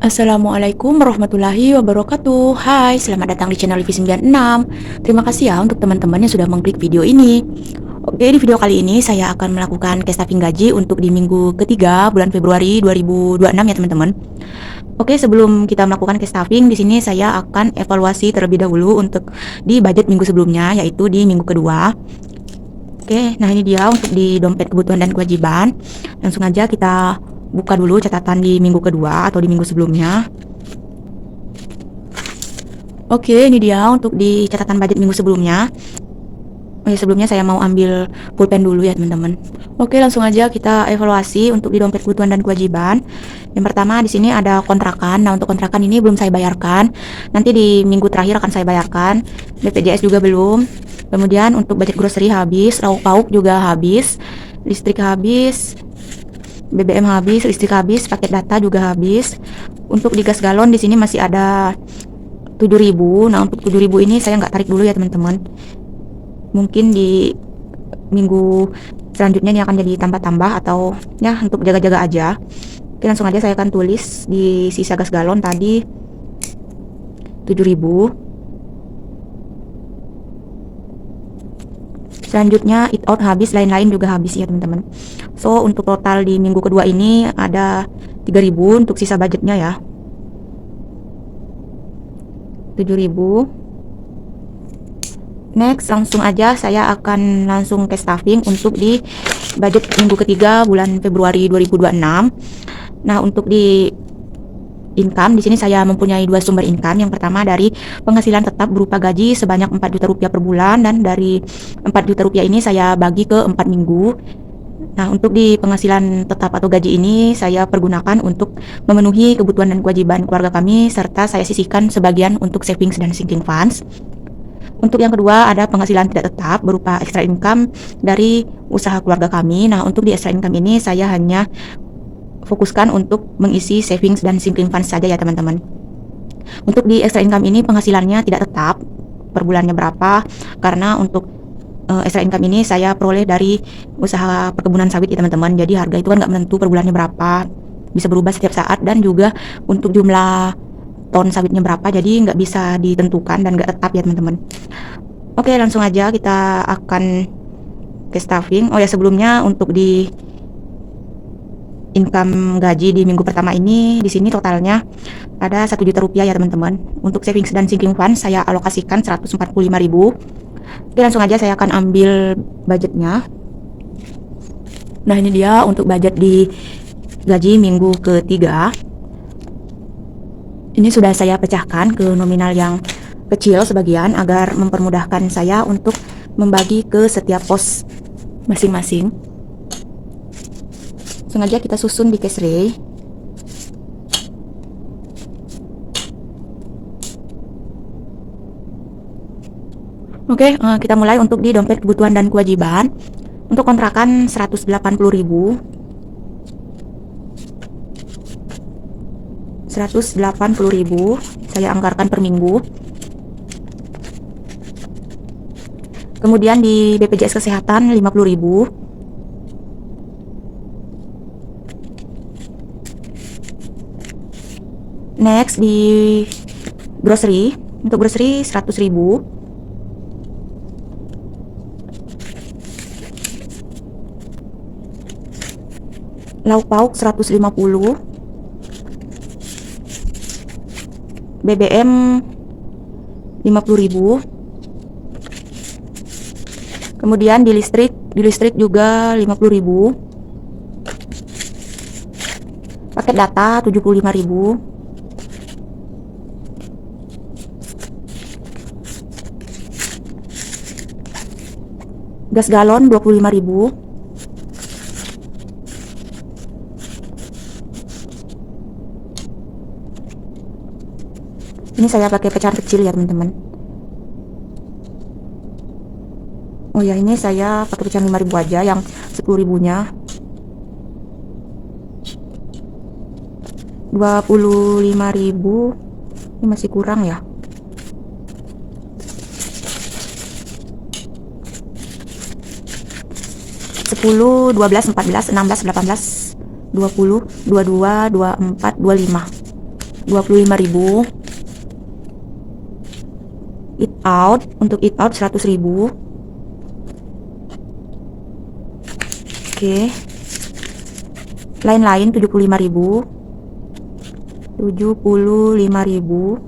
Assalamualaikum warahmatullahi wabarakatuh. Hai, selamat datang di channel Livi96. Terima kasih ya untuk teman-teman yang sudah mengklik video ini. Oke, di video kali ini saya akan melakukan cash stuffing gaji untuk di minggu ketiga bulan Februari 2026 ya teman-teman. Oke, sebelum kita melakukan cash stuffing, di sini saya akan evaluasi terlebih dahulu untuk di budget minggu sebelumnya, yaitu di minggu kedua. Oke, nah ini dia untuk di dompet kebutuhan dan kewajiban. Langsung aja kita buka dulu catatan di minggu kedua atau di minggu sebelumnya. Oke, ini dia untuk di catatan budget minggu sebelumnya. Oh ya, sebelumnya saya mau ambil pulpen dulu ya teman-teman. Oke, langsung aja kita evaluasi untuk di dompet kebutuhan dan kewajiban. Yang pertama di sini ada kontrakan. Nah, untuk kontrakan ini belum saya bayarkan. Nanti di minggu terakhir akan saya bayarkan. BPJS juga belum. Kemudian untuk budget grocery habis, lauk pauk juga habis, listrik habis, BBM habis, listrik habis, paket data juga habis. Untuk di gas galon di sini masih ada 7.000. Nah, untuk 7.000 ini saya nggak tarik dulu ya teman-teman. Mungkin di minggu selanjutnya ini akan jadi tambah-tambah atau ya untuk jaga-jaga aja. Oke, langsung aja saya akan tulis di sisa gas galon tadi 7.000. Selanjutnya eat out habis, lain-lain juga habis ya teman-teman. So untuk total di minggu kedua ini ada 3.000 untuk sisa budgetnya ya. 7.000. Next, langsung aja saya akan langsung cash stuffing untuk di budget minggu ketiga bulan Februari 2026. Nah, untuk di income di sini saya mempunyai dua sumber income. Yang pertama dari penghasilan tetap berupa gaji sebanyak 4 juta rupiah per bulan, dan dari 4 juta rupiah ini saya bagi ke 4 minggu. Nah, untuk di penghasilan tetap atau gaji ini saya pergunakan untuk memenuhi kebutuhan dan kewajiban keluarga kami, serta saya sisihkan sebagian untuk savings dan sinking funds. Untuk yang kedua ada penghasilan tidak tetap berupa extra income dari usaha keluarga kami. Nah, untuk di extra income ini saya hanya fokuskan untuk mengisi savings dan sinking funds saja ya teman-teman. Untuk di extra income ini penghasilannya tidak tetap per bulannya berapa, karena untuk extra income ini saya peroleh dari usaha perkebunan sawit ya teman-teman. Jadi harga itu kan nggak menentu per bulannya berapa, bisa berubah setiap saat, dan juga untuk jumlah ton sawitnya berapa, jadi nggak bisa ditentukan dan nggak tetap ya teman-teman. Oke, langsung aja kita akan cash stuffing. Oh ya, sebelumnya untuk di income gaji di minggu pertama ini di sini totalnya ada 1 juta rupiah ya teman-teman. Untuk savings dan sinking fund saya alokasikan 145.000. Oke, langsung aja saya akan ambil budgetnya. Nah, ini dia untuk budget di gaji minggu ketiga. Ini sudah saya pecahkan ke nominal yang kecil sebagian agar mempermudahkan saya untuk membagi ke setiap pos masing-masing. Sengaja kita susun di cash tray. Oke, kita mulai untuk di dompet kebutuhan dan kewajiban. Untuk kontrakan 180.000. 180.000 saya anggarkan per minggu. Kemudian di BPJS Kesehatan 50.000. Next di grocery, untuk grocery 100.000. Lauk pauk 150. BBM 50.000. Kemudian di listrik juga 50.000. Paket data 75.000. Gas galon 25.000. Ini saya pakai pecahan kecil ya teman-teman. Oh ya, ini saya pakai pecahan 5.000 aja, yang 10.000-nya 25.000. Ini masih kurang ya. 10, 12, 14, 16, 18, 20, 22, 24, 25. 25.000. Eat out, untuk eat out 100.000. Oke. Lain-lain 75.000. 75.000.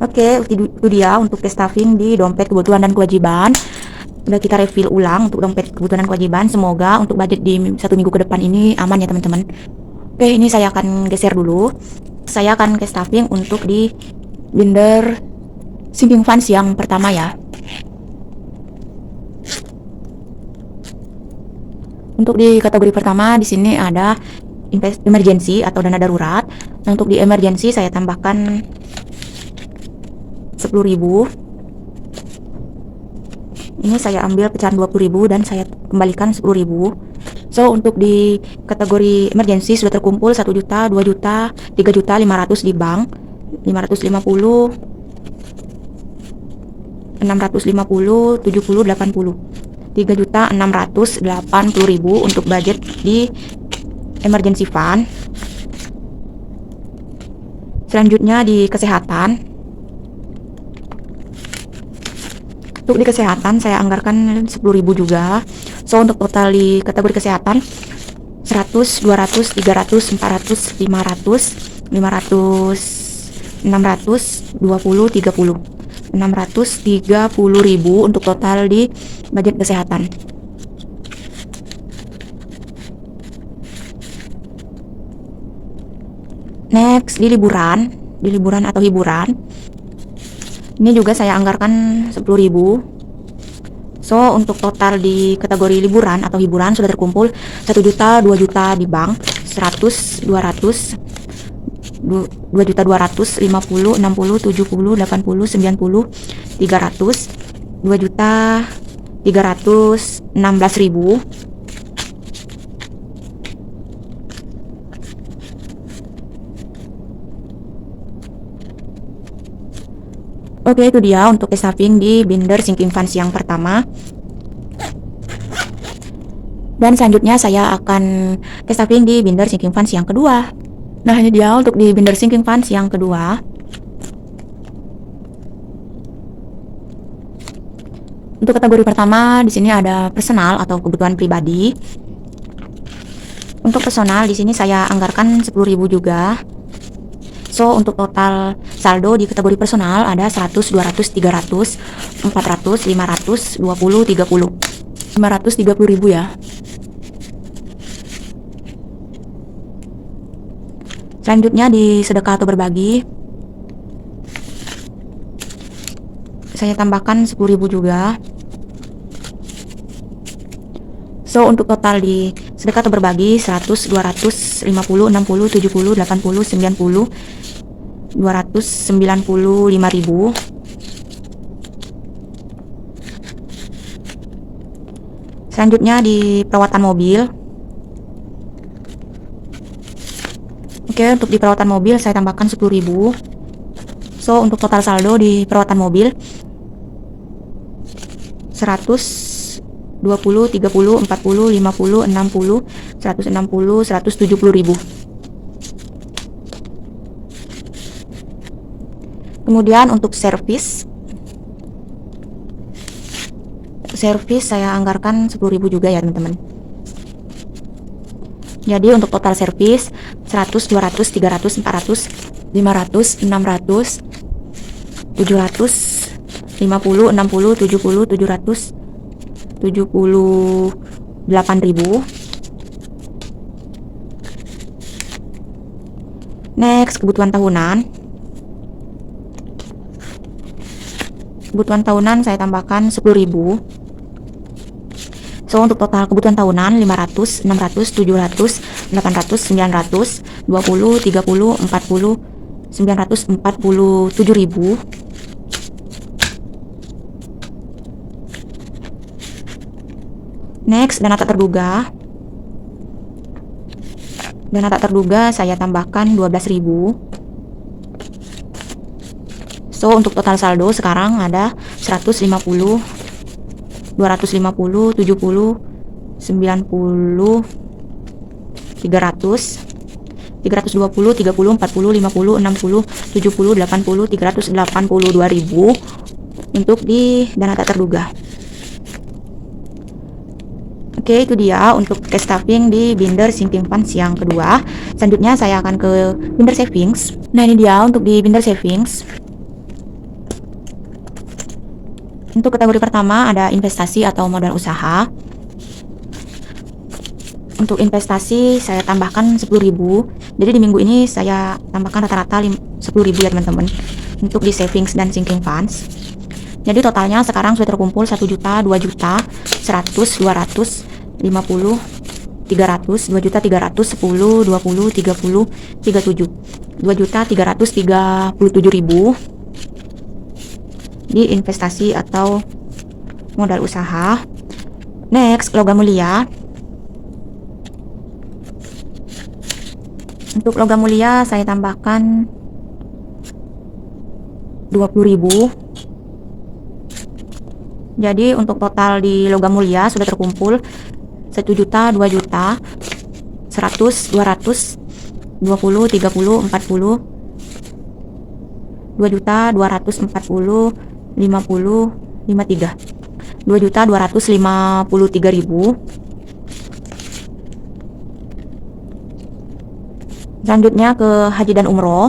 Oke, itu dia untuk cash stuffing di dompet kebutuhan dan kewajiban. Udah kita refill ulang untuk dompet kebutuhan dan kewajiban. Semoga untuk budget di 1 minggu ke depan ini aman ya teman-teman. Oke, ini saya akan geser dulu. Saya akan cash stuffing untuk di binder sinking funds yang pertama ya. Untuk di kategori pertama di sini ada emergency atau dana darurat. Nah, untuk di emergency saya tambahkan 10.000. Ini saya ambil pecahan 20.000 dan saya kembalikan 10.000. So untuk di kategori emergency sudah terkumpul 1 juta, 2 juta, 3 juta 500 di bank, 550, 650, 70, 80, 3.680.000 untuk budget di emergency fund. Selanjutnya di kesehatan. Untuk di kesehatan saya anggarkan 10.000 juga. So untuk total di kategori kesehatan 100, 200, 300, 400, 500, 500, 600, 20, 30, 630.000 untuk total di budget kesehatan. Next di liburan atau hiburan. Ini juga saya anggarkan 10.000. So untuk total di kategori liburan atau hiburan sudah terkumpul 1 juta, 2 juta di bank, 100, 200, 2 juta 200, 50, 60, 70, 80, 90, 300, 2 juta 316.000. Oke, itu dia untuk cash stuffing di binder sinking funds yang pertama. Dan selanjutnya saya akan cash stuffing di binder sinking funds yang kedua. Nah, ini dia untuk di binder sinking funds yang kedua. Untuk kategori pertama di sini ada personal atau kebutuhan pribadi. Untuk personal di sini saya anggarkan 10.000 juga. So untuk total saldo di kategori personal ada 100, 200, 300, 400, 500, 20, 30, 530.000 ya. Selanjutnya di sedekah atau berbagi saya tambahkan 10.000 juga. So untuk total di sedekah atau berbagi 100, 200, 50, 60, 70, 80, 90, 295.000. Selanjutnya di perawatan mobil. Oke, untuk di perawatan mobil saya tambahkan 10.000. So untuk total saldo di perawatan mobil 100, 20, 30, 40, 50, 60, 160, 170.000. Kemudian untuk servis saya anggarkan 10.000 juga ya teman-teman. Jadi untuk total servis 100, 200, 300, 400, 500, 600, 700, 50, 60, 70, 700, 78.000. Next, kebutuhan tahunan. Kebutuhan tahunan saya tambahkan 10.000. So untuk total kebutuhan tahunan 500, 600, 700, 800, 900, 20, 30, 40, 947.000. Next, dana tak terduga. Dana tak terduga saya tambahkan 12.000. So untuk total saldo sekarang ada 150, 250, 70, 90, 300, 320, 30, 40, 50, 60, 70, 80, 382.000 untuk di dana tak terduga. Oke, itu dia untuk cash stuffing di binder sinking funds yang kedua. Selanjutnya saya akan ke binder savings. Nah, ini dia untuk di binder savings. Untuk kategori pertama ada investasi atau modal usaha. Untuk investasi saya tambahkan 10.000. Jadi di minggu ini saya tambahkan rata-rata 10.000 ya teman-teman. Untuk di savings dan sinking funds. Jadi totalnya sekarang sudah terkumpul 1 juta, 2 juta, 100, 200, 50, 300, 2 juta 300, 10, 20, 30, 37, 2 juta 337.000 di investasi atau modal usaha. Next, logam mulia. Untuk logam mulia saya tambahkan 20.000. Jadi untuk total di logam mulia sudah terkumpul 1 juta, 2 juta, 100, 200, 20, 30, 40, 2 juta, 240, 50, 53, 2 juta 253.000. Selanjutnya ke haji dan umroh.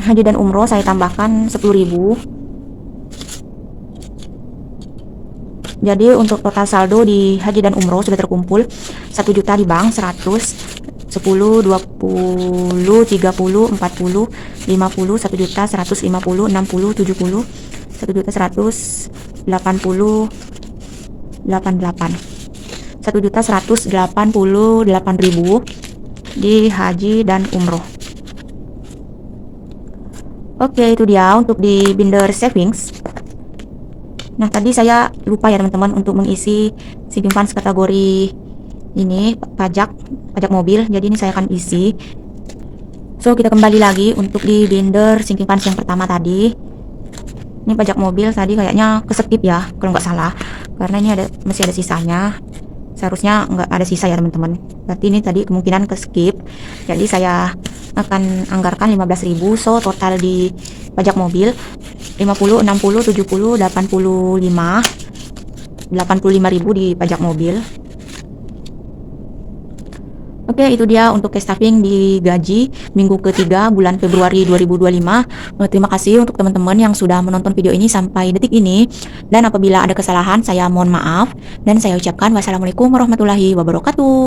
Haji dan umroh saya tambahkan 10.000. Jadi untuk total saldo di haji dan umroh sudah terkumpul 1 juta di bank, 100, 10, 20, 30, 40, 50, 1 juta 150, 60, 70, 1 juta 180, 88, 1 juta 188.000 di haji dan umroh. Oke, itu dia untuk di binder savings. Nah, tadi saya lupa ya teman-teman untuk mengisi sinking funds kategori ini pajak mobil. Jadi ini saya akan isi. So, kita kembali lagi untuk di binder sinking funds yang pertama tadi. Ini pajak mobil tadi kayaknya keskip ya kalau nggak salah. Karena ini masih ada sisanya. Seharusnya nggak ada sisa ya teman-teman. Berarti ini tadi kemungkinan keskip. Jadi saya akan anggarkan 15.000. So, total di pajak mobil 50, 60, 70, 85.000 di pajak mobil. Oke, itu dia untuk cash stuffing di gaji minggu ketiga bulan Februari 2025. Terima kasih untuk teman-teman yang sudah menonton video ini sampai detik ini. Dan apabila ada kesalahan, saya mohon maaf. Dan saya ucapkan wassalamualaikum warahmatullahi wabarakatuh.